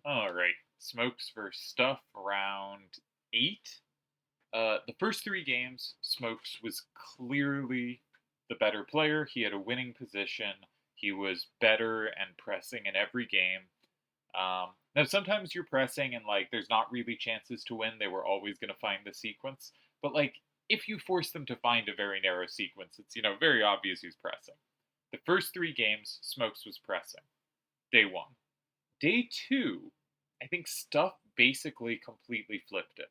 All right, Smokes versus Stuff, round 8. The first 3 games, Smokes was clearly the better player. He had a winning position. He was better and pressing in every game. Now, sometimes you're pressing and like there's not really chances to win. They were always going to find the sequence. But like if you force them to find a very narrow sequence, it's very obvious who's pressing. The first 3 games, Smokes was pressing. Day 1. Day 2, I think Stuff basically completely flipped it.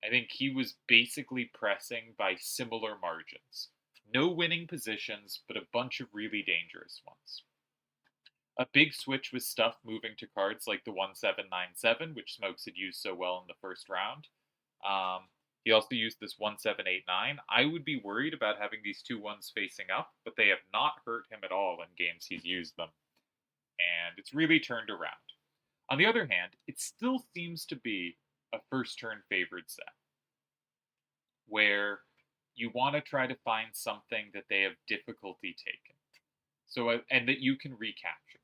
I think he was basically pressing by similar margins. No winning positions, but a bunch of really dangerous ones. A big switch was Stuff moving to cards like the 1797, which Smokes had used so well in the first round. He also used this 1789. I would be worried about having these two ones facing up, but they have not hurt him at all in games he's used them. And it's really turned around. On the other hand, it still seems to be a first turn favored set where you want to try to find something that they have difficulty taking. And that you can recapture.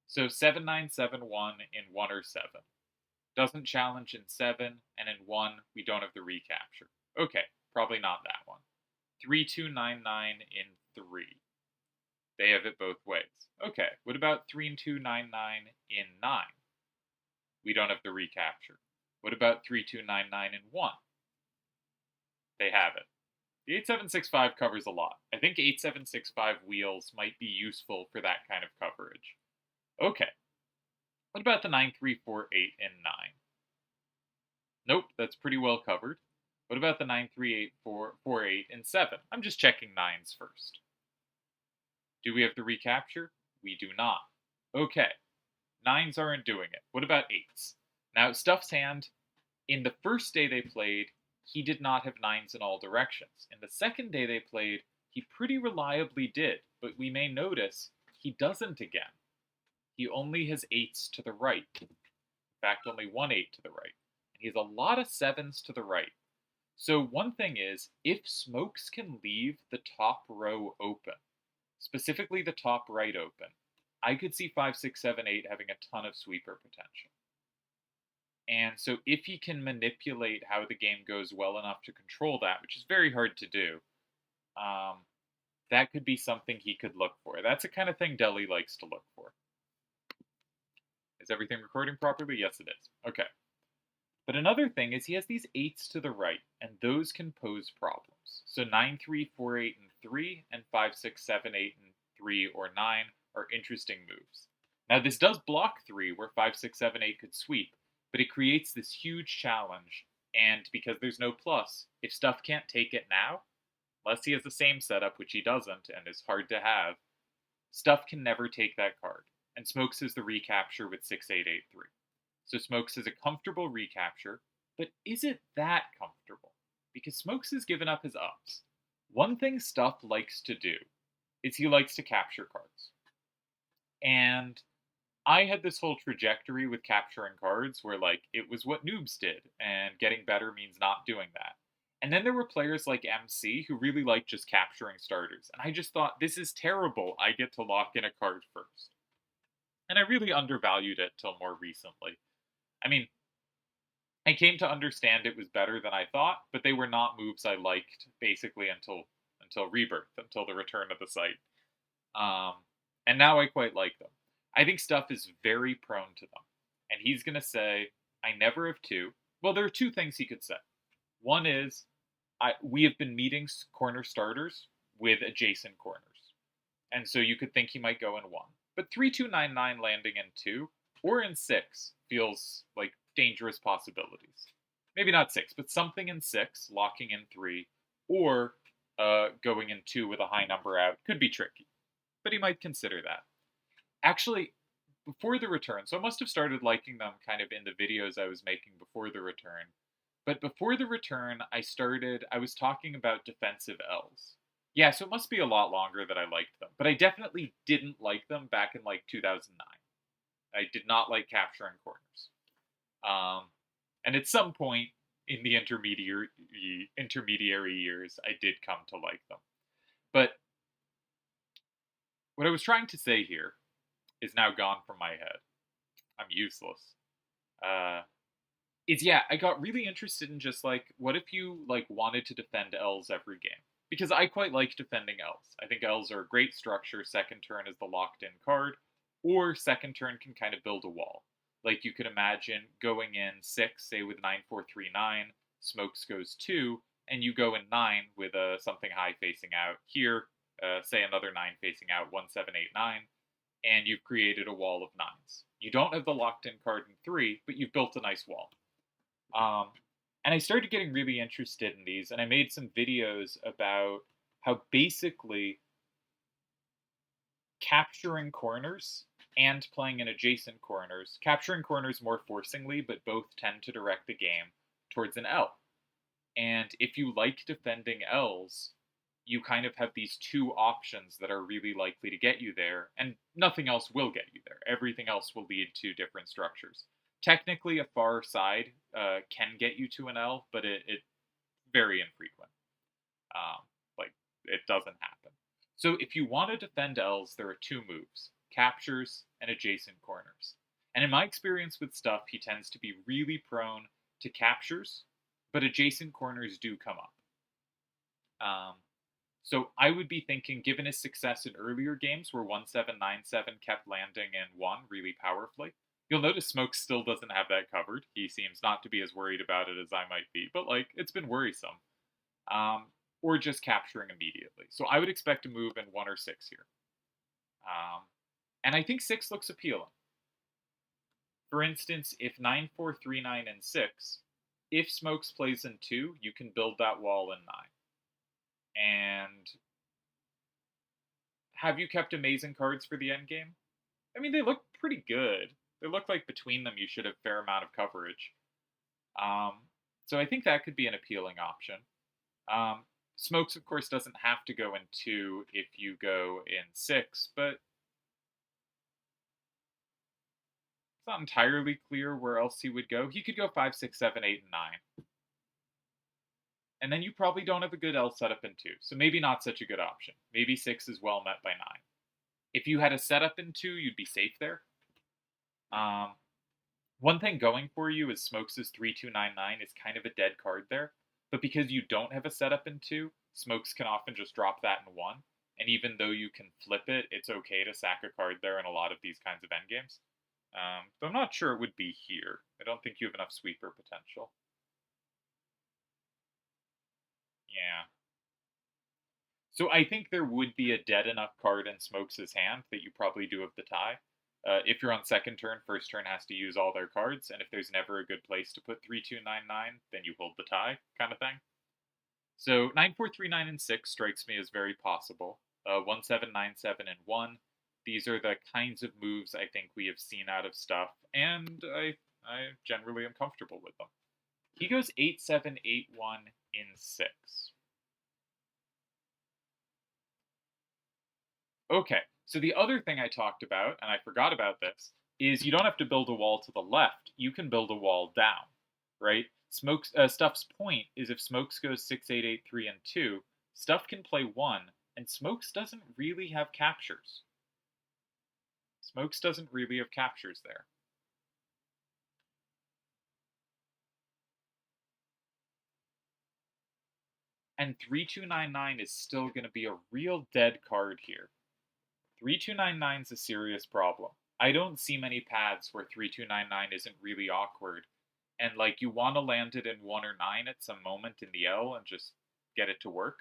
So 7971 in 1 or 7. Doesn't challenge in 7, and in 1, we don't have the recapture. Okay, probably not that one. 3299 in 3. They have it both ways. Okay, what about 3299 in 9? We don't have the recapture. What about 3299 in 1? They have it. The 8765 covers a lot. I think 8765 wheels might be useful for that kind of coverage. Okay. What about the 9348 in 9? Nope, that's pretty well covered. What about the 93848 in 7? I'm just checking 9s first. Do we have the recapture? We do not. Okay. 9s aren't doing it. What about 8s? Now, Stuff's hand, in the first day they played, he did not have 9s in all directions. In the second day they played, he pretty reliably did, but we may notice he doesn't again. He only has 8s to the right. In fact, only one 8 to the right. And he has a lot of 7s to the right. So one thing is, if Smokes can leave the top row open, specifically the top right open, I could see 5, 6, 7, 8 having a ton of sweeper potential. And so if he can manipulate how the game goes well enough to control that, which is very hard to do, that could be something he could look for. That's the kind of thing Deli likes to look for. Is everything recording properly? Yes, it is. Okay. But another thing is he has these 8s to the right, and those can pose problems. So 9, 3, 4, 8, and 3, and 5, 6, 7, 8, and 3 or 9 are interesting moves. Now, this does block 3, where 5, 6, 7, 8 could sweep, but it creates this huge challenge, and because there's no plus, if Stuff can't take it now, unless he has the same setup, which he doesn't, and is hard to have, Stuff can never take that card, and Smokes has the recapture with 6883. So Smokes has a comfortable recapture, but is it that comfortable? Because Smokes has given up his ups. One thing Stuff likes to do is he likes to capture cards. And I had this whole trajectory with capturing cards where, like, it was what noobs did, and getting better means not doing that. And then there were players like MC who really liked just capturing starters. And I just thought, this is terrible. I get to lock in a card first. And I really undervalued it till more recently. I mean, I came to understand it was better than I thought, but they were not moves I liked basically until Rebirth, until the return of the site. Um, and now I quite like them. I think Stuff is very prone to them. And he's going to say, I never have 2. Well, there are 2 things he could say. One is, we have been meeting corner starters with adjacent corners. And so you could think he might go in 1. But 3299 landing in 2 or in 6 feels like dangerous possibilities. Maybe not 6, but something in 6, locking in 3, or going in 2 with a high number out could be tricky. But he might consider that. Actually, before the return, so I must have started liking them kind of in the videos I was making before the return. But before the return, I was talking about defensive L's. Yeah, so it must be a lot longer that I liked them. But I definitely didn't like them back in like 2009. I did not like capturing corners. And at some point in the intermediary years, I did come to like them. But what I was trying to say here is now gone from my head. I'm useless. Is yeah, I got really interested in just like what if you like wanted to defend L's every game? Because I quite like defending L's. I think L's are a great structure. Second turn is the locked in card, or second turn can kind of build a wall. Like you could imagine going in 6, say with 9-4-3-9, Smokes goes 2, and you go in 9 with something high facing out here, say another 9 facing out, 1-7-8-9, and you've created a wall of 9s. You don't have the locked in card in 3, but you've built a nice wall. Um, and I started getting really interested in these, and I made some videos about how basically capturing corners and playing in adjacent corners, capturing corners more forcingly, but both tend to direct the game towards an L. And if you like defending L's, you kind of have these two options that are really likely to get you there, and nothing else will get you there. Everything else will lead to different structures. Technically, a far side can get you to an L, but it very infrequent. Like it doesn't happen. So if you want to defend L's, there are two moves: captures and adjacent corners. And in my experience with Stuff, he tends to be really prone to captures, but adjacent corners do come up. So I would be thinking, given his success in earlier games where 1797 kept landing in 1 really powerfully, you'll notice Smokes still doesn't have that covered. He seems not to be as worried about it as I might be, but like it's been worrisome. Or just capturing immediately. So I would expect a move in 1 or 6 here. And I think 6 looks appealing. For instance, if 9-4-3-9 and 6, if Smokes plays in 2, you can build that wall in 9. And have you kept amazing cards for the endgame? I mean, they look pretty good. They look like between them you should have a fair amount of coverage. So I think that could be an appealing option. Smokes, of course, doesn't have to go in 2 if you go in 6, but it's not entirely clear where else he would go. He could go 5, 6, 7, 8, and 9. And then you probably don't have a good L setup in 2, so maybe not such a good option. Maybe 6 is well met by 9. If you had a setup in 2, you'd be safe there. One thing going for you is Smokes' 3299 is kind of a dead card there, but because you don't have a setup in 2, Smokes can often just drop that in 1, and even though you can flip it, it's okay to sack a card there in a lot of these kinds of endgames. But I'm not sure it would be here. I don't think you have enough sweeper potential. Yeah. So I think there would be a dead enough card in Smokes' hand that you probably do have the tie. If you're on second turn, first turn has to use all their cards, and if there's never a good place to put 3299, then you hold the tie, kind of thing. So 9439 and 6 strikes me as very possible. 1797 and 1. These are the kinds of moves I think we have seen out of Stuff, and I generally am comfortable with them. He goes 8781 in 6. Okay, so the other thing I talked about, and I forgot about this, is you don't have to build a wall to the left. You can build a wall down, right? Stuff's point is if Smokes goes 6, 8, 8, 3, and 2, Stuff can play 1, and Smokes doesn't really have captures. Smokes doesn't really have captures there. And 3299 is still going to be a real dead card here. 3299 is a serious problem. I don't see many paths where 3299 isn't really awkward. And like you want to land it in 1 or 9 at some moment in the L and just get it to work.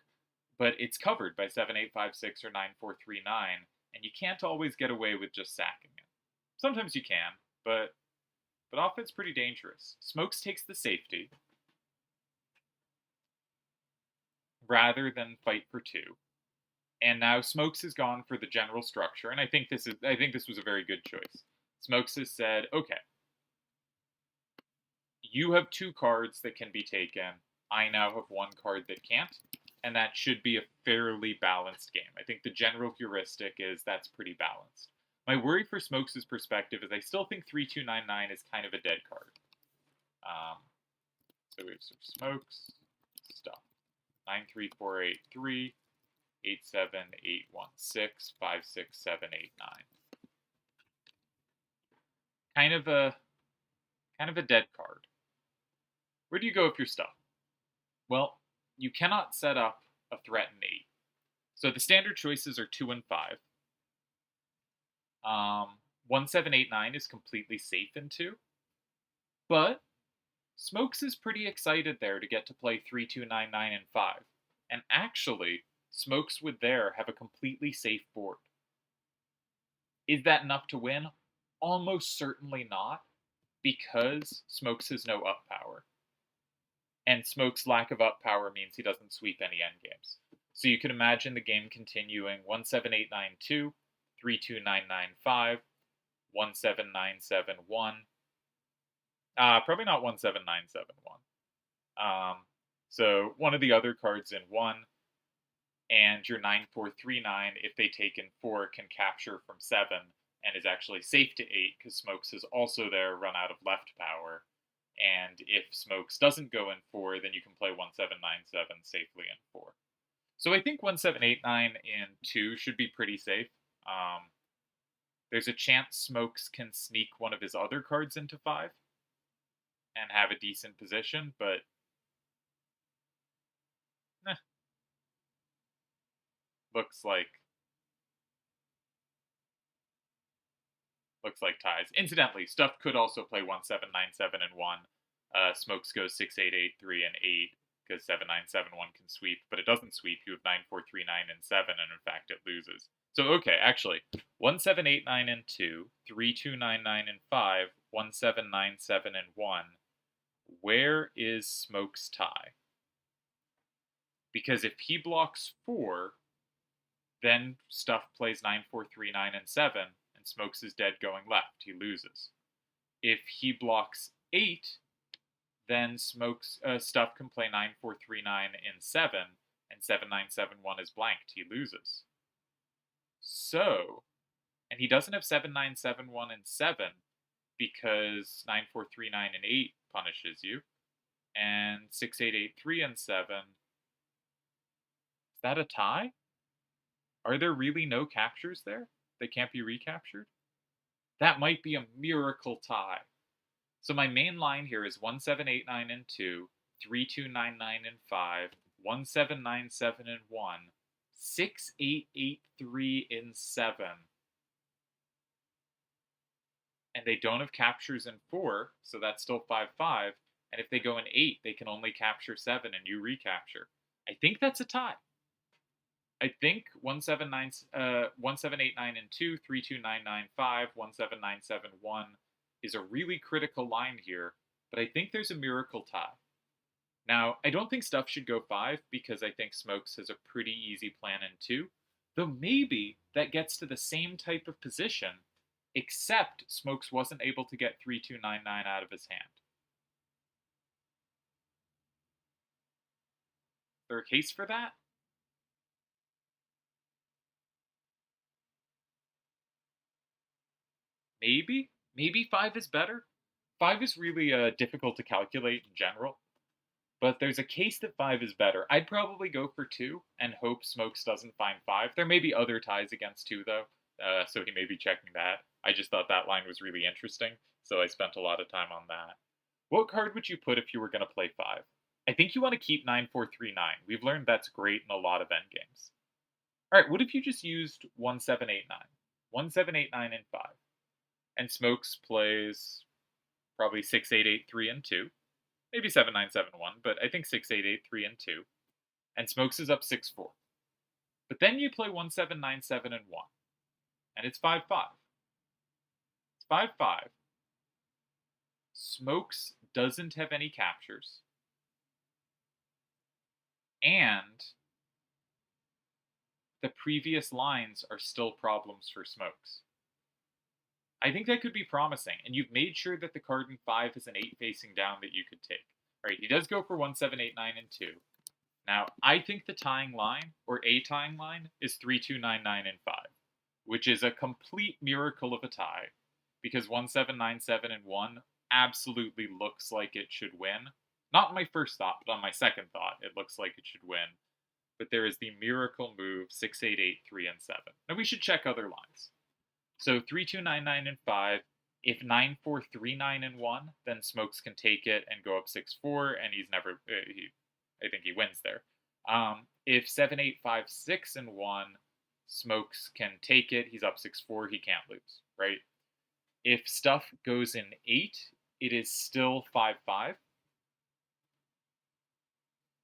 But it's covered by 7856 or 9439, and you can't always get away with just sacking it. Sometimes you can, but often it's pretty dangerous. Smokes takes the safety rather than fight for 2. And now Smokes has gone for the general structure, and I think this was a very good choice. Smokes has said, okay, you have 2 cards that can be taken. I now have 1 card that can't, and that should be a fairly balanced game. I think the general heuristic is that's pretty balanced. My worry for Smokes' perspective is I still think 3299 is kind of a dead card. So we have some Smokes, Stuff. 93483, 87816, 56789. Kind of a dead card. Where do you go with your stuff? Well, you cannot set up a threat in 8. So the standard choices are 2 and 5. 1789 is completely safe in 2. But Smokes is pretty excited there to get to play 3299 and 5. And actually, Smokes would there have a completely safe board. Is that enough to win? Almost certainly not, because Smokes has no up power. And Smokes' lack of up power means he doesn't sweep any endgames. So you can imagine the game continuing 17892, 32995, 17971. Probably not 17971. So one of the other cards in 1, and your 9439, if they take in 4, can capture from 7 and is actually safe to 8 because Smokes is also there, run out of left power. And if Smokes doesn't go in 4, then you can play 1797 safely in 4. So I think 1789 in 2 should be pretty safe. There's a chance Smokes can sneak one of his other cards into 5 and have a decent position, but looks like ties. Incidentally, Stuff could also play 1797 and 1. Smokes goes 6883 and 8 because 7971 can sweep, but it doesn't sweep. You have 9439 and 7, and in fact it loses. So okay, actually, 1789 and 2, 3299 and 5, 1797 and 1. Where is Smokes' tie? Because if he blocks 4, then Stuff plays 9439 and 7, and Smokes is dead going left. He loses. If he blocks 8, then Stuff can play 9439 and 7, and 7971 is blanked. He loses. So, and he doesn't have 7971 and 7 because 9439 and 8 punishes you, and 6883 and 7. Is that a tie? Are there really no captures there? They can't be recaptured? That might be a miracle tie. So my main line here is 1789 and 2, 3299 and 5, 1797 and 1, 6883 and 7. And they don't have captures in 4, so that's still 5-5. And if they go in 8, they can only capture 7 and you recapture. I think that's a tie. I think 1789 and 2, 32995, 17971 is a really critical line here, but I think there's a miracle tie. Now, I don't think Stuff should go 5 because I think Smokes has a pretty easy plan in 2, though maybe that gets to the same type of position, except Smokes wasn't able to get 3299 out of his hand. Is there a case for that? Maybe 5 is better. 5 is really difficult to calculate in general, but there's a case that 5 is better. I'd probably go for 2 and hope Smokes doesn't find 5. There may be other ties against 2 though, so he may be checking that. I just thought that line was really interesting, so I spent a lot of time on that. What card would you put if you were going to play 5? I think you want to keep 9439. We've learned that's great in a lot of endgames. Alright, what if you just used 1789? 1789 and 5. And Smokes plays probably 6883 and 2. Maybe 7971, but I think 6883 and 2. And Smokes is up 6-4. But then you play 1797 and 1. And it's 5-5. It's 5-5. Smokes doesn't have any captures. And the previous lines are still problems for Smokes. I think that could be promising, and you've made sure that the card in 5 is an 8 facing down that you could take. Alright, he does go for 1789 and 2. Now, I think the tying line, or a tying line, is 3299 and 5, which is a complete miracle of a tie, because 1797 and 1 absolutely looks like it should win. Not on my first thought, but on my second thought, it looks like it should win. But there is the miracle move 6883 and 7. Now we should check other lines. So 3299 and 5 If 9-4-3-9 and 1, then Smokes can take it and go up 6-4, and he's never. I think he wins there. If 7-8-5-6 and 1, Smokes can take it. He's up 6-4. He can't lose, right? If stuff goes in 8, it is still 5-5.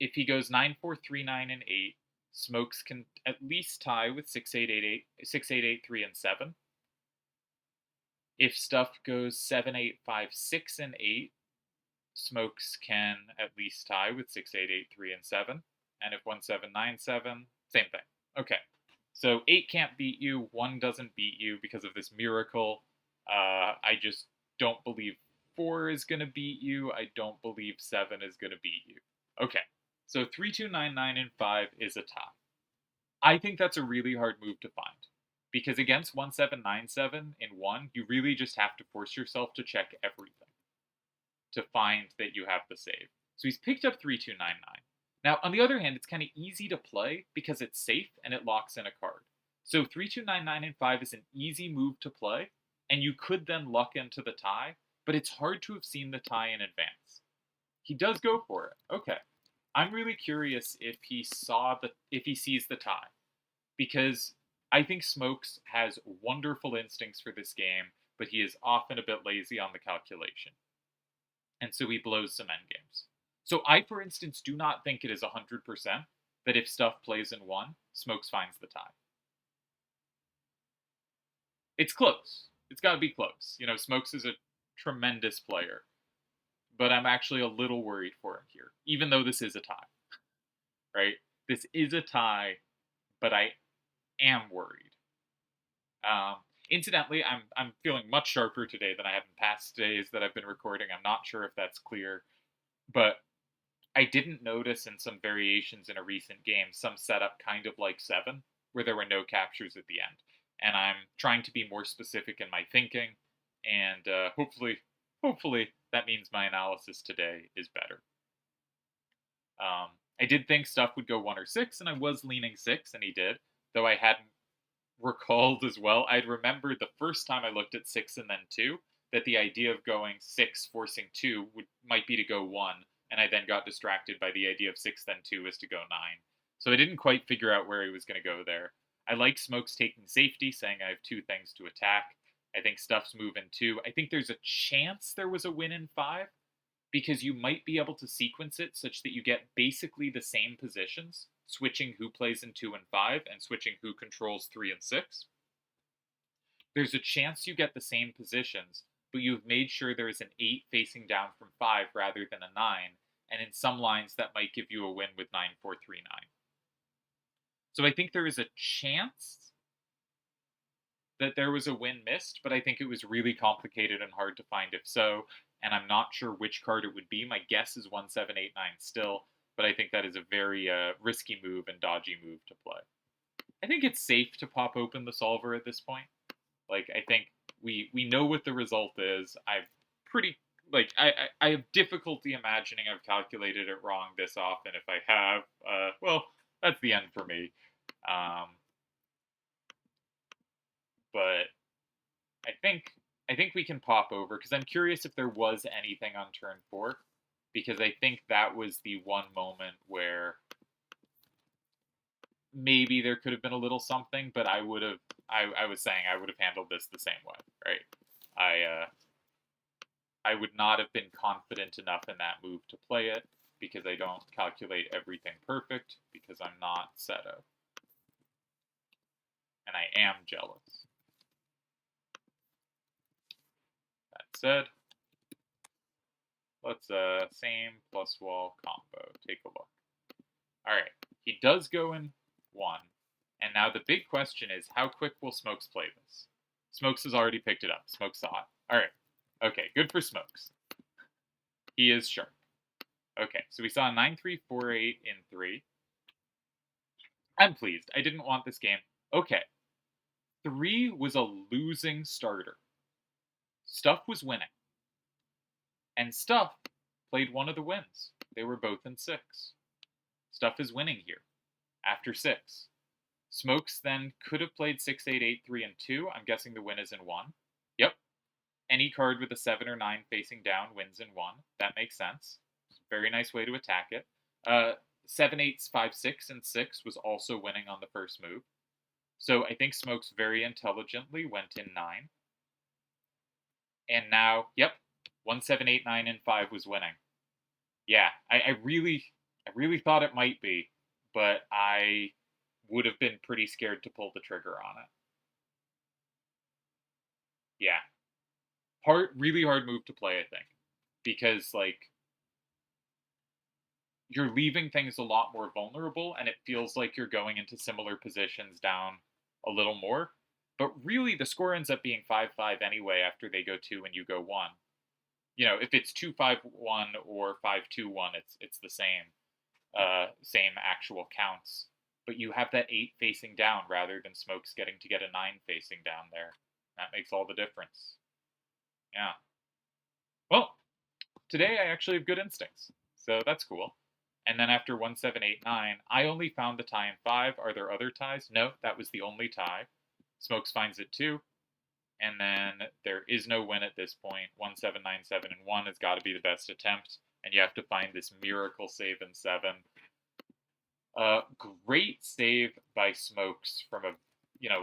If he goes 9-4-3-9 and 8, Smokes can at least tie with 6-8-8-8, 6-8-8-3 and 7. If stuff goes 7-8-5-6 and 8, Smokes can at least tie with 6-8-8-3 and 7. And if 1-7-9-7, same thing. Okay. So 8 can't beat you, 1 doesn't beat you because of this miracle. I just don't believe 4 is going to beat you. I don't believe 7 is going to beat you. Okay. So 3-2-9-9 and 5 is a tie. I think that's a really hard move to find. Because against 1-7-9-7 in 1, you really just have to force yourself to check everything to find that you have the save. So he's picked up 3-2-9-9. Now, on the other hand, it's kind of easy to play because it's safe and it locks in a card. So 3-2-9-9 and 5 is an easy move to play, and you could then luck into the tie, but it's hard to have seen the tie in advance. He does go for it. Okay. I'm really curious if he sees the tie, because I think Smokes has wonderful instincts for this game, but he is often a bit lazy on the calculation. And so he blows some endgames. So I, for instance, do not think it is 100% that if stuff plays in 1, Smokes finds the tie. It's close. It's got to be close. You know, Smokes is a tremendous player, but I'm actually a little worried for him here, even though this is a tie, right? This is a tie, but I am worried. Incidentally, I'm feeling much sharper today than I have in past days that I've been recording. I'm not sure if that's clear, but I didn't notice in some variations in a recent game some setup kind of like 7, where there were no captures at the end. And I'm trying to be more specific in my thinking, and hopefully that means my analysis today is better. I did think stuff would go 1 or 6, and I was leaning 6, and he did, though I hadn't recalled as well. I'd remembered the first time I looked at 6 and then 2, that the idea of going 6 forcing 2 might be to go 1, and I then got distracted by the idea of 6 then 2 is to go 9. So I didn't quite figure out where he was going to go there. I like Smokes taking safety, saying I have 2 things to attack. I think stuff's moving 2. I think there's a chance there was a win in 5, because you might be able to sequence it such that you get basically the same positions, switching who plays in 2 and 5, and switching who controls 3 and 6. There's a chance you get the same positions, but you've made sure there is an 8 facing down from 5 rather than a 9, and in some lines that might give you a win with 9-4-3-9. So I think there is a chance that there was a win missed, but I think it was really complicated and hard to find if so, and I'm not sure which card it would be. My guess is 1-7-8-9 still, but I think that is a very risky move and dodgy move to play. I think it's safe to pop open the solver at this point. Like, I think we know what the result is. I have difficulty imagining I've calculated it wrong this often. If I have, well, that's the end for me. But I think we can pop over, because I'm curious if there was anything on turn 4, because I think that was the one moment where maybe there could have been a little something, but I was saying I would have handled this the same way, right? I would not have been confident enough in that move to play it, because I don't calculate everything perfect, because I'm not Seto. And I am jealous. That said, let's same plus wall combo. Take a look. All right, he does go in 1, and now the big question is, how quick will Smokes play this? Smokes has already picked it up. Smokes saw it. All right. Okay, good for Smokes. He is sharp. Okay, so we saw 9-3-4-8 in 3. I'm pleased. I didn't want this game. Okay. 3 was a losing starter. Stuff was winning. And Stuff played one of the wins. They were both in 6. Stuff is winning here after 6. Smokes then could have played 6-8-8-3 and 2. I'm guessing the win is in 1. Yep. Any card with a 7 or 9 facing down wins in 1. That makes sense. Very nice way to attack it. 7, 8, 5, 6, and 6 was also winning on the first move. So I think Smokes very intelligently went in 9. And now, yep, 1, 7, 8, 9, and 5 was winning. Yeah, I really thought it might be, but I would have been pretty scared to pull the trigger on it. Yeah. Really hard move to play, I think. Because, like, you're leaving things a lot more vulnerable, and it feels like you're going into similar positions down a little more. But really, the score ends up being 5-5 anyway after they go 2 and you go 1. You know, if it's 2-5-1 or 5-2-1, it's the same actual counts. But you have that 8 facing down rather than Smokes getting to get a 9 facing down there. That makes all the difference. Yeah. Well, today I actually have good instincts, so that's cool. And then after 1, 7, 8, 9, I only found the tie in 5. Are there other ties? No, that was the only tie. Smokes finds it 2. And then there is no win at this point. 1, 7, 9, 7, and 1 has got to be the best attempt. And you have to find this miracle save in 7. Great save by Smokes from a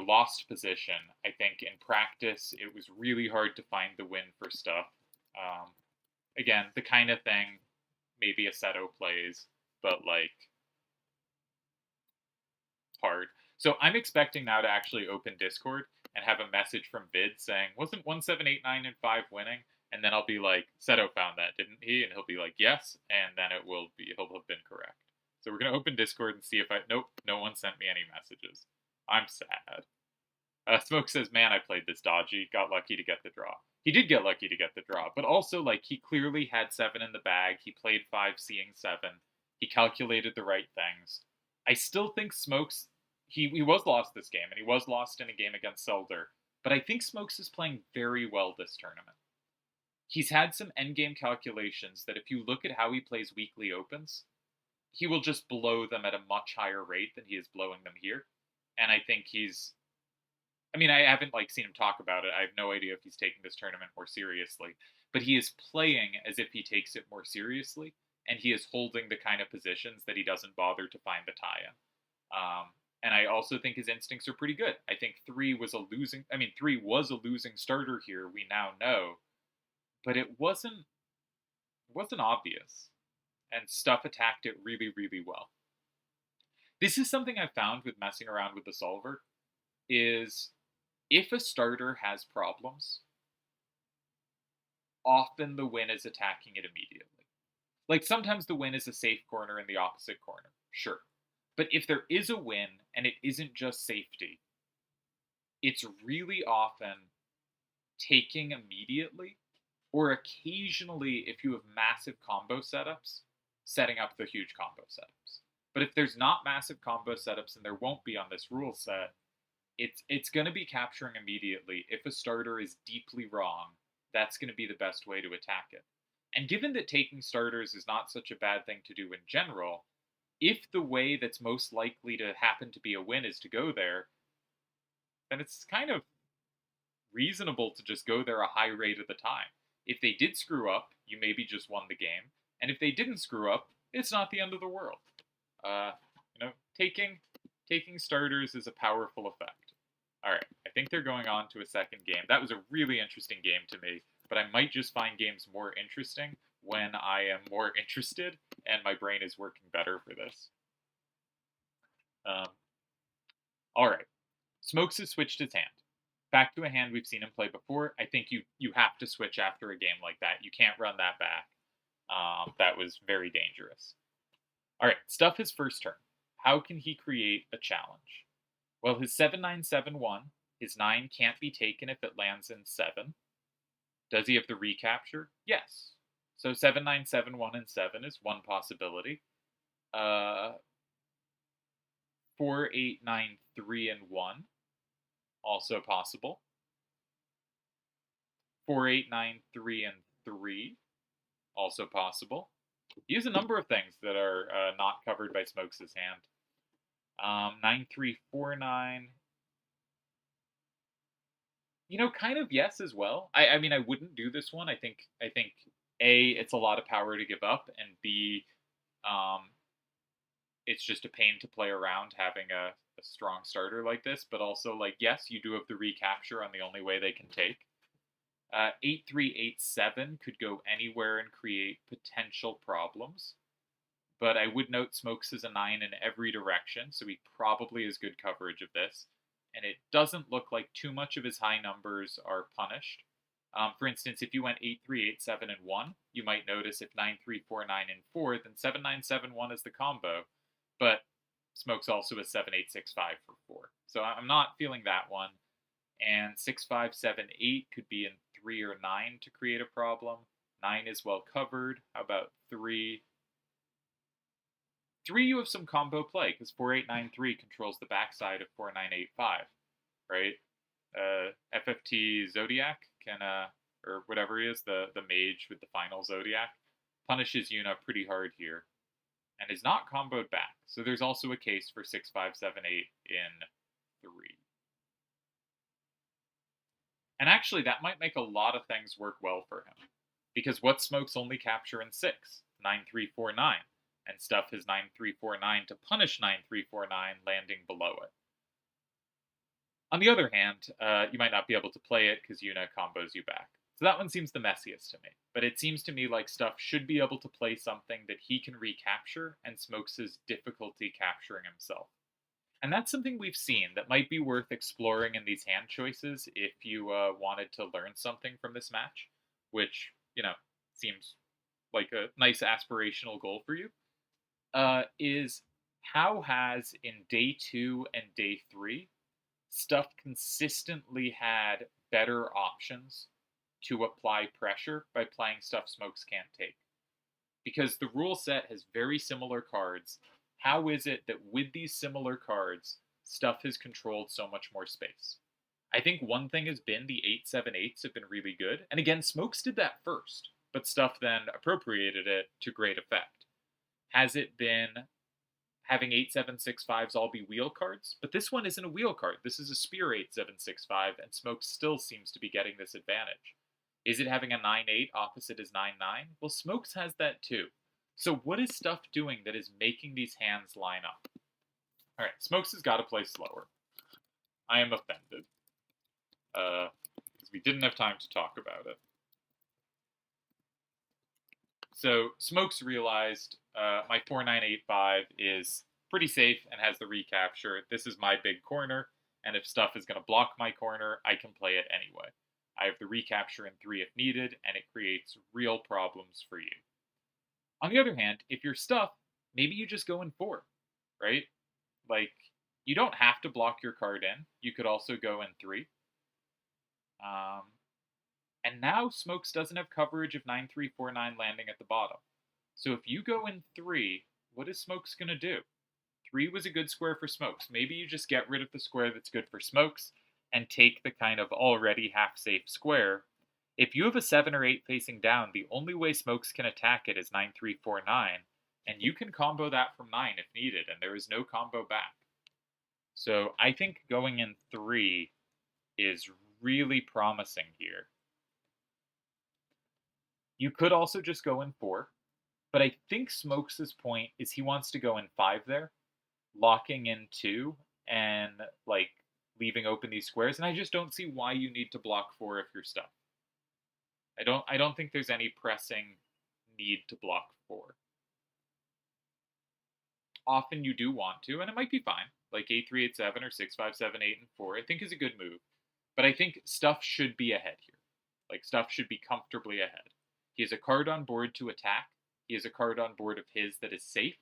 lost position. I think in practice it was really hard to find the win for stuff. Again, the kind of thing maybe Aceto plays, but like hard. So I'm expecting now to actually open Discord and have a message from Vid saying, wasn't 1, 7, 8, 9, and 5 winning? And then I'll be like, Seto found that, didn't he? And he'll be like, yes. And then he'll have been correct. So we're going to open Discord and see if nope, no one sent me any messages. I'm sad. Smoke says, man, I played this dodgy. Got lucky to get the draw. He did get lucky to get the draw, but also, like, he clearly had 7 in the bag. He played 5 seeing 7. He calculated the right things. I still think Smokes, he was lost this game, and he was lost in a game against Selder, but I think Smokes is playing very well this tournament. He's had some endgame calculations that if you look at how he plays weekly opens, he will just blow them at a much higher rate than he is blowing them here. And I think I haven't seen him talk about it. I have no idea if he's taking this tournament more seriously, but he is playing as if he takes it more seriously, and he is holding the kind of positions that he doesn't bother to find the tie-in. And I also think his instincts are pretty good. I think 3 was a losing starter here, we now know, but it wasn't obvious, and Stuff attacked it really, really well. This is something I've found with messing around with the solver, is if a starter has problems, often the win is attacking it immediately. Like, sometimes the win is a safe corner in the opposite corner, sure. But if there is a win, and it isn't just safety, it's really often taking immediately, or occasionally, if you have massive combo setups, setting up the huge combo setups. But if there's not massive combo setups, and there won't be on this rule set, it's going to be capturing immediately. If a starter is deeply wrong, that's going to be the best way to attack it. And given that taking starters is not such a bad thing to do in general, if the way that's most likely to happen to be a win is to go there, then it's kind of reasonable to just go there a high rate of the time. If they did screw up, you maybe just won the game. And if they didn't screw up, it's not the end of the world. Taking starters is a powerful effect. All right, I think they're going on to a second game. That was a really interesting game to me, but I might just find games more interesting when I am more interested and my brain is working better for this. All right, Smokes has switched his hand. Back to a hand we've seen him play before. I think you have to switch after a game like that. You can't run that back. That was very dangerous. All right, Stuff his first turn. How can he create a challenge? Well, his 7-9-7-1, his 9 can't be taken if it lands in 7. Does he have the recapture? Yes. So 7-9-7-1 and 7 is one possibility. 4-8-9-3 and 1, also possible. 4-8-9-3 and 3, also possible. He has a number of things that are not covered by Smokes' hand. 9-3-4-9. Kind of yes as well. I mean, I wouldn't do this one. I think A, it's a lot of power to give up, and B, um, it's just a pain to play around having a strong starter like this. But also, like, yes, you do have the recapture on the only way they can take. 8387 could go anywhere and create potential problems. But I would note Smokes is a 9 in every direction, so he probably has good coverage of this. And it doesn't look like too much of his high numbers are punished. For instance, if you went 8387 and 1, you might notice if 9349 and 4, then 7971 is the combo. But Smokes also has 7865 for 4. So I'm not feeling that one. And 6578 could be in 3 or 9 to create a problem. 9 is well covered. How about 3? 3, you have some combo play because 4893 controls the backside of 4985, right? FFT Zodiac can, or whatever he is, the mage with the final Zodiac, punishes Yuna pretty hard here and is not comboed back. So there's also a case for 6578 in 3. And actually, that might make a lot of things work well for him. Because what Smokes only capture in 6? 9349. And stuff has 9349 to punish 9349 landing below it. On the other hand, you might not be able to play it because Yuna combos you back. So that one seems the messiest to me. But it seems to me like stuff should be able to play something that he can recapture, and Smokes' difficulty capturing himself. And that's something we've seen that might be worth exploring in these hand choices if you wanted to learn something from this match, which, seems like a nice aspirational goal for you, is how has in day 2 and day 3 stuff consistently had better options to apply pressure by playing stuff Smokes can't take. Because the rule set has very similar cards. How is it that with these similar cards, stuff has controlled so much more space? I think one thing has been the 8/7/8s have been really good. And again, Smokes did that first, but stuff then appropriated it to great effect. Has it been having 8/7/6/5s all be wheel cards? But this one isn't a wheel card. This is a spear 8/7/6/5, and Smokes still seems to be getting this advantage. Is it having a 9/8 opposite is 9/9? Well, Smokes has that too. So what is stuff doing that is making these hands line up? All right, Smokes has got to play slower. I am offended. Because we didn't have time to talk about it. So Smokes realized my 4985 is pretty safe and has the recapture. This is my big corner, and if stuff is going to block my corner, I can play it anyway. I have the recapture in 3 if needed, and it creates real problems for you. On the other hand, if you're stuff, maybe you just go in 4, right? Like, you don't have to block your card in. You could also go in 3. And now Smokes doesn't have coverage of 9349 landing at the bottom. So if you go in 3, what is Smokes going to do? 3 was a good square for Smokes. Maybe you just get rid of the square that's good for Smokes and take the kind of already half-safe square. If you have a 7 or 8 facing down, the only way Smokes can attack it is 9349, and you can combo that from 9 if needed, and there is no combo back. So I think going in 3 is really promising here. You could also just go in 4, but I think Smokes' point is he wants to go in 5 there, locking in 2 and like leaving open these squares, and I just don't see why you need to block 4 if you're stuck. I don't think there's any pressing need to block 4. Often you do want to, and it might be fine, like 8/3/8/7 or 6/5/7/8 and 4, I think is a good move. But I think stuff should be ahead here. Like, stuff should be comfortably ahead. He has a card on board to attack, he has a card on board of his that is safe,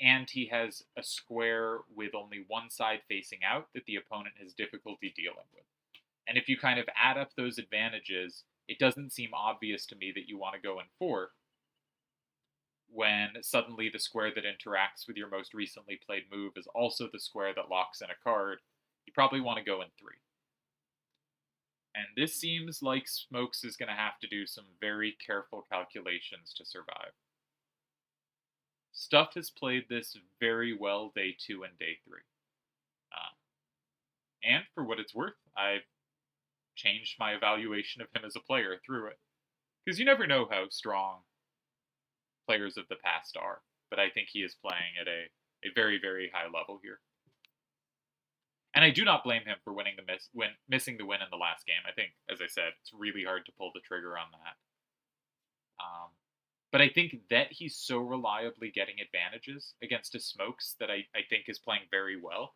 and he has a square with only one side facing out that the opponent has difficulty dealing with. And if you kind of add up those advantages, it doesn't seem obvious to me that you want to go in 4 when suddenly the square that interacts with your most recently played move is also the square that locks in a card. You probably want to go in 3. And this seems like Smokes is going to have to do some very careful calculations to survive. Stuff has played this very well day 2 and day 3. And for what it's worth, I've changed my evaluation of him as a player through it. Because you never know how strong players of the past are, but I think he is playing at a very, very high level here. And I do not blame him for missing the win in the last game. I think, as I said, it's really hard to pull the trigger on that. But I think that he's so reliably getting advantages against a Smokes that I think is playing very well.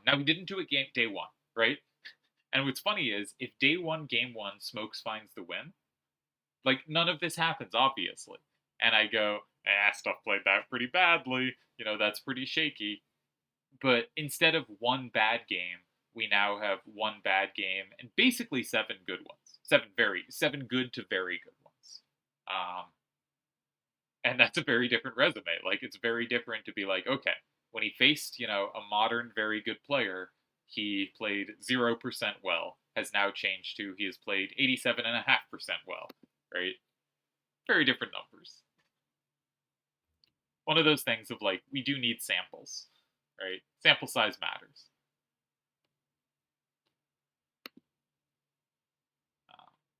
Now, we didn't do it day one, right? And what's funny is, if day one, game one, Smokes finds the win, like, none of this happens, obviously. And I go, Stuff played that pretty badly. That's pretty shaky. But instead of one bad game, we now have one bad game and basically 7 good ones. 7 good to very good ones. And that's a very different resume. Like, it's very different to be like, okay, when he faced, a modern, very good player, he played 0% well, has now changed to he has played 87.5% well, right? Very different numbers. One of those things of like, we do need samples, right? Sample size matters.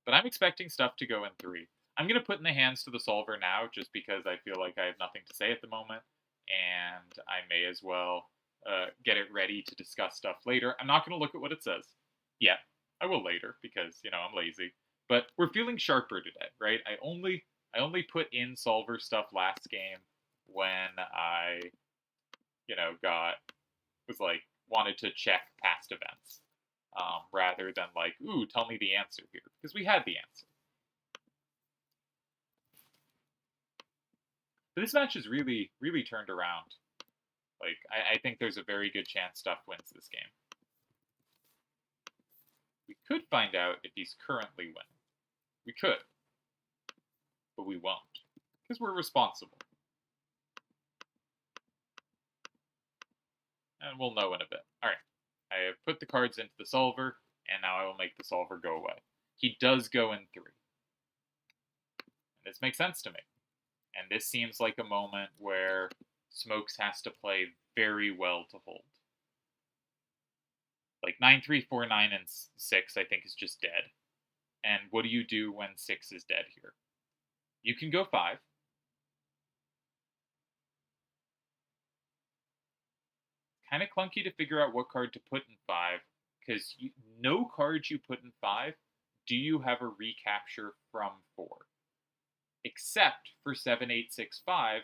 But I'm expecting stuff to go in 3. I'm going to put in the hands to the solver now, just because I feel like I have nothing to say at the moment, and I may as well get it ready to discuss stuff later. I'm not going to look at what it says yet. I will later, because, I'm lazy. But we're feeling sharper today, right? I only put in solver stuff last game when I, wanted to check past events, rather than like, ooh, tell me the answer here, because we had the answer. But this match is really, really turned around. Like, I think there's a very good chance Stuff wins this game. We could find out if he's currently winning. We could. But we won't. Because we're responsible. And we'll know in a bit. Alright. I have put the cards into the solver, and now I will make the solver go away. He does go in 3. And this makes sense to me. And this seems like a moment where Smokes has to play very well to hold. Like 9, 3, 4, 9, and 6, I think, is just dead. And what do you do when 6 is dead here? You can go 5. Kind of clunky to figure out what card to put in 5, because no card you put in 5 do you have a recapture from 4. Except for 7, 8, 6, 5,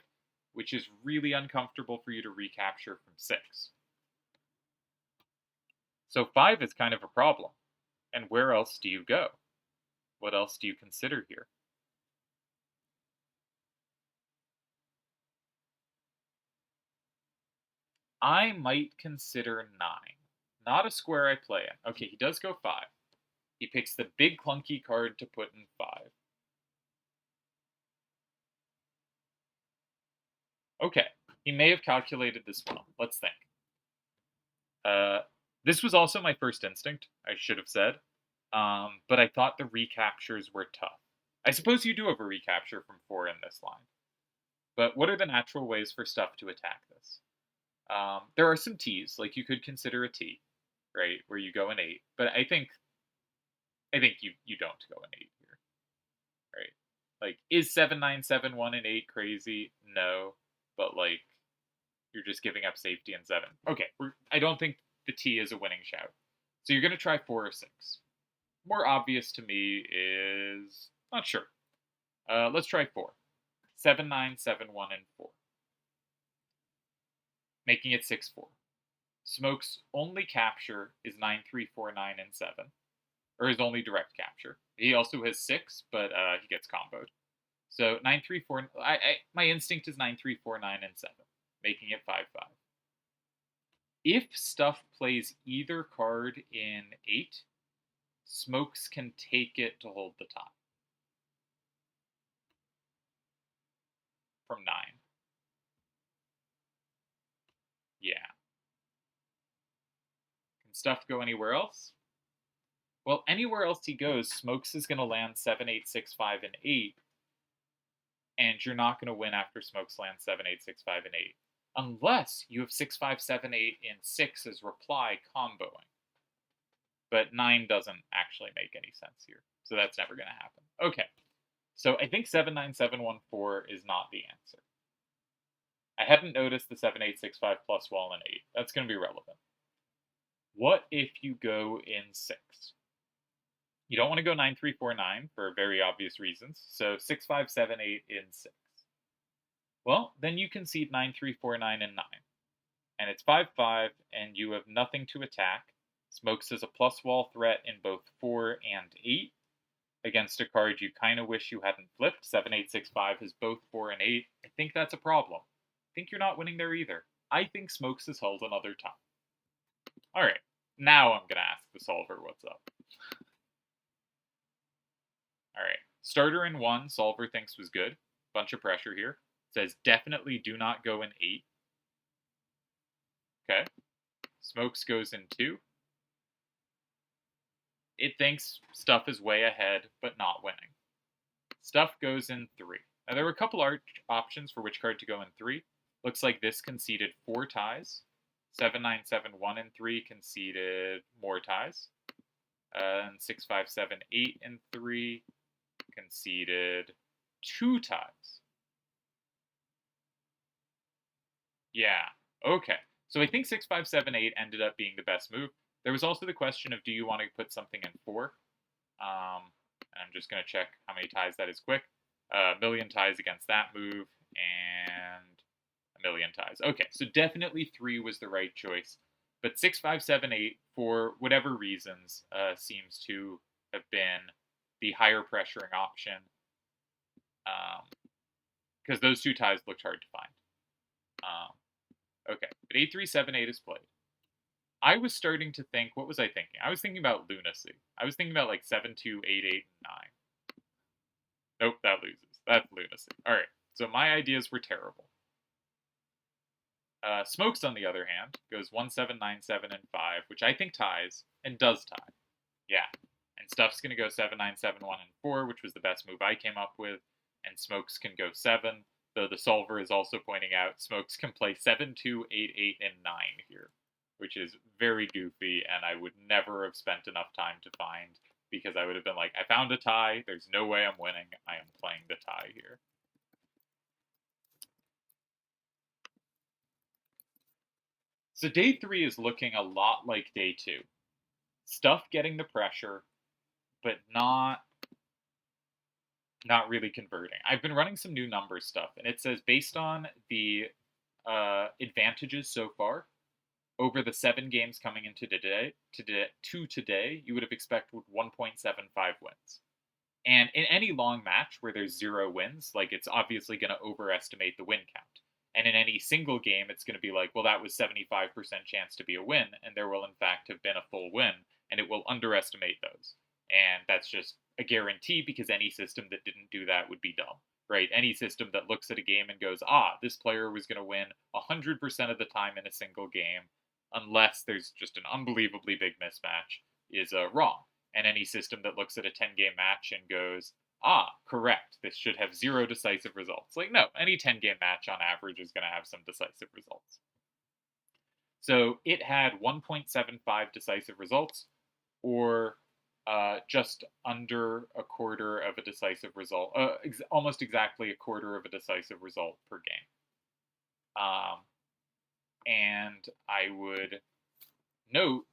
which is really uncomfortable for you to recapture from 6. So 5 is kind of a problem. And where else do you go? What else do you consider here? I might consider 9. Not a square I play in. Okay, he does go 5. He picks the big clunky card to put in 5. Okay, he may have calculated this well. Let's think. This was also my first instinct, I should have said. But I thought the recaptures were tough. I suppose you do have a recapture from 4 in this line. But what are the natural ways for Stuff to attack this? There are some T's, like you could consider a T, right, where you go an 8. But I think you don't go an 8 here, right? Like, is 7, 9, 7, 1, and 8 crazy? No, but like, you're just giving up safety in 7. Okay, I don't think the T is a winning shout. So you're going to try 4 or 6. More obvious to me is, not sure. Let's try 4. 7, 9, 7, 1, and 4. Making it 6, 4. Smoke's only capture is 9, 3, 4, 9, and 7. Or his only direct capture. He also has 6, but he gets comboed. So 9, 3, 4... my instinct is 9, 3, 4, 9, and 7. Making it 5, 5. If Stuff plays either card in 8, Smokes can take it to hold the top. From 9. Yeah. Can Stuff go anywhere else? Well, anywhere else he goes, Smokes is going to land 7, 8, 6, 5, and 8. And you're not going to win after Smokes lands 7, 8, 6, 5, and 8. Unless you have 6, 5, 7, 8, and 6 as reply comboing. but 9 doesn't actually make any sense here. So that's never going to happen. Okay, so I think 79714 is not the answer. I hadn't noticed the 7865 plus wall in 8. That's going to be relevant. What if you go in 6? You don't want to go 9349 for very obvious reasons, so 6578 in 6. Well, then you concede 9349 and 9. And it's 5-5, and you have nothing to attack. Smokes is a plus wall threat in both 4 and 8. Against a card you kind of wish you hadn't flipped. 7865 has both 4 and 8. I think that's a problem. I think you're not winning there either. I think Smokes has held another time. Alright, now I'm going to ask the solver what's up. Alright, starter in 1, solver thinks was good. Bunch of pressure here. Says definitely do not go in 8. Okay. Smokes goes in 2. It thinks stuff is way ahead, but not winning. Stuff goes in 3. Now, there were a couple options for which card to go in 3. Looks like this conceded 4 ties. 7971 in 3 conceded more ties. And 6578 in 3 conceded 2 ties. Yeah, okay. So I think 6578 ended up being the best move. There was also the question of, do you want to put something in 4? I'm just going to check how many ties that is quick. A million ties against that move, and a million ties. Okay, so definitely 3 was the right choice. But 6578, for whatever reasons, seems to have been the higher pressuring option. Because those 2 ties looked hard to find. Okay, but 8378 is played. I was starting to think, what was I thinking? I was thinking about lunacy. I was thinking about like 7, 2, 8, 8, and 9. Nope, that loses. That's lunacy. Alright, so my ideas were terrible. Smokes, on the other hand, goes 1, 7, 9, 7, and 5, which I think ties, and does tie. Yeah, and Stuff's going to go 7, 9, 7, 1, and 4, which was the best move I came up with, and Smokes can go 7, though the solver is also pointing out Smokes can play 7, 2, 8, 8, and 9 here, which is very goofy, and I would never have spent enough time to find, because I would have been like, I found a tie, there's no way I'm winning, I am playing the tie here. So day 3 is looking a lot like day 2. Stuff getting the pressure, but not really converting. I've been running some new number stuff, and it says based on the advantages so far, over the 7 games coming into today, you would have expected 1.75 wins. And in any long match where there's 0 wins, like, it's obviously going to overestimate the win count. And in any single game, it's going to be like, well, that was 75% chance to be a win, and there will in fact have been a full win, and it will underestimate those. And that's just a guarantee, because any system that didn't do that would be dumb, right? Any system that looks at a game and goes, this player was going to win 100% of the time in a single game, unless there's just an unbelievably big mismatch, is wrong. And any system that looks at a 10-game match and goes, correct, this should have 0 decisive results. Like, no, any 10-game match on average is going to have some decisive results. So it had 1.75 decisive results, or just under a quarter of a decisive result, almost exactly a quarter of a decisive result per game. And I would note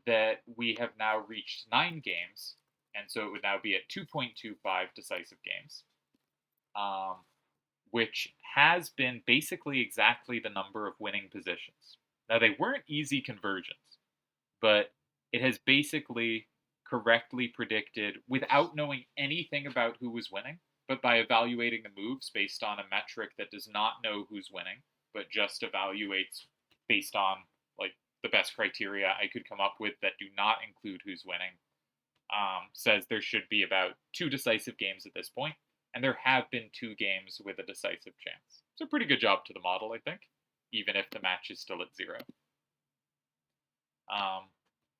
that we have now reached 9 games, and so it would now be at 2.25 decisive games, which has been basically exactly the number of winning positions. Now, they weren't easy conversions, but it has basically correctly predicted, without knowing anything about who was winning, but by evaluating the moves based on a metric that does not know who's winning, but just evaluates based on, like, the best criteria I could come up with that do not include who's winning, says there should be about 2 decisive games at this point, and there have been 2 games with a decisive chance. It's a pretty good job to the model, I think, even if the match is still at 0.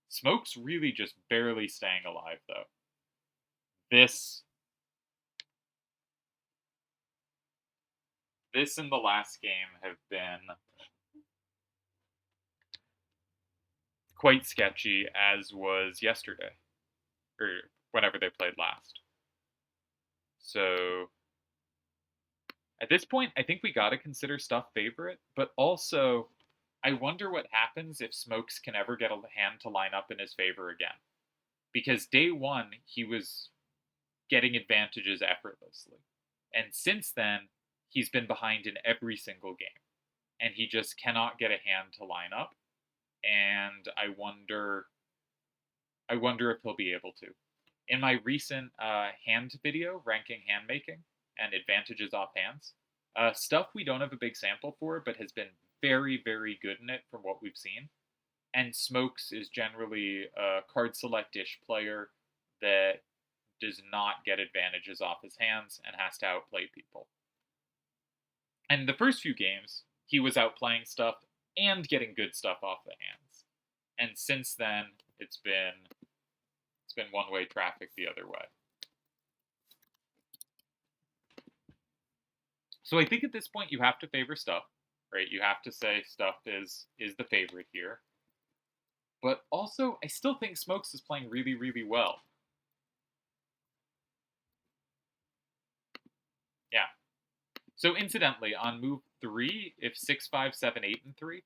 Smokes really just barely staying alive, though. This and the last game have been quite sketchy, as was yesterday, or whenever they played last. So at this point, I think we got to consider Stuff favorite, but also I wonder what happens if Smokes can ever get a hand to line up in his favor again. Because day one, he was getting advantages effortlessly. And since then, he's been behind in every single game. And he just cannot get a hand to line up. And I wonder if he'll be able to. In my recent hand video, ranking hand making and advantages off hands, stuff we don't have a big sample for, but has been very, very good in it from what we've seen. And Smokes is generally a card select-ish player that does not get advantages off his hands and has to outplay people. And the first few games, he was outplaying stuff and getting good stuff off the hands. And since then, it's been one-way traffic the other way. So I think at this point you have to favor Stuff, right? You have to say Stuff is the favorite here. But also, I still think Smokes is playing really, really well. Yeah. So incidentally, on move 3, if 6, 5, 7, 8, and 3,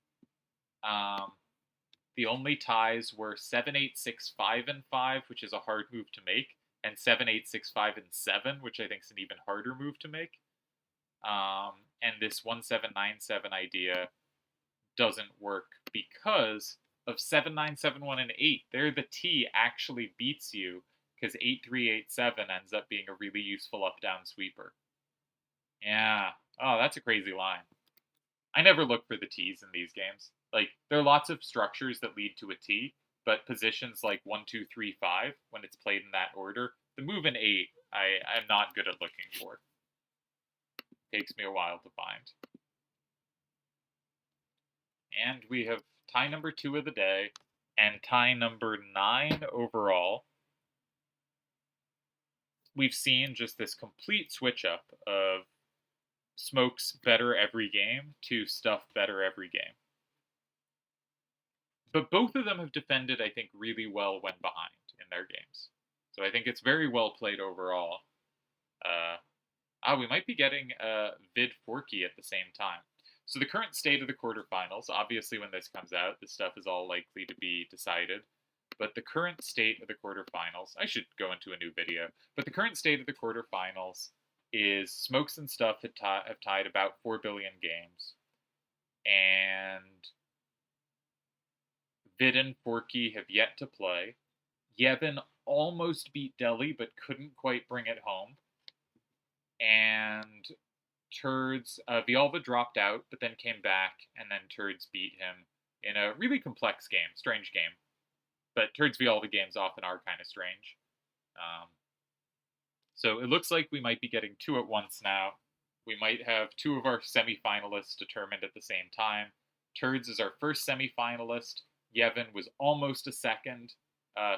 the only ties were 7, 8, 6, 5, and 5, which is a hard move to make, and 7, 8, 6, 5, and 7, which I think is an even harder move to make. And this 1, 7, 9, 7 idea doesn't work because of 7, 9, 7, 1, and 8. There the T actually beats you because 8, 3, 8, 7 ends up being a really useful up-down sweeper. Yeah. Oh, that's a crazy line. I never look for the T's in these games. Like, there are lots of structures that lead to a T, but positions like 1, 2, 3, 5, when it's played in that order, the move in 8, I'm not good at looking for. Takes me a while to find. And we have tie number 2 of the day, and tie number 9 overall. We've seen just this complete switch up of Smokes better every game to Stuff better every game. But both of them have defended, I think, really well when behind in their games. So I think it's very well played overall. We might be getting Vid Forky at the same time. So the current state of the quarterfinals, obviously when this comes out, this stuff is all likely to be decided. But the current state of the quarterfinals, I should go into a new video, but the current state of the quarterfinals is Smokes and Stuff have tied about 4 billion games. And Vid and Forky have yet to play. Yevon almost beat Deli, but couldn't quite bring it home. And Turds, Vialva dropped out, but then came back, and then Turds beat him in a really complex game, strange game. But Turds Vialva games often are kind of strange. So it looks like we might be getting 2 at once now. We might have 2 of our semifinalists determined at the same time. Turds is our first semifinalist. Yevon was almost a second.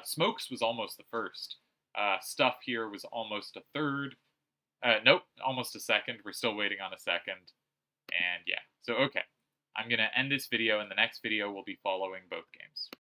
Smokes was almost the first. Stuff here was almost a third. Nope, almost a second. We're still waiting on a second. And yeah, so okay. I'm going to end this video, and the next video will be following both games.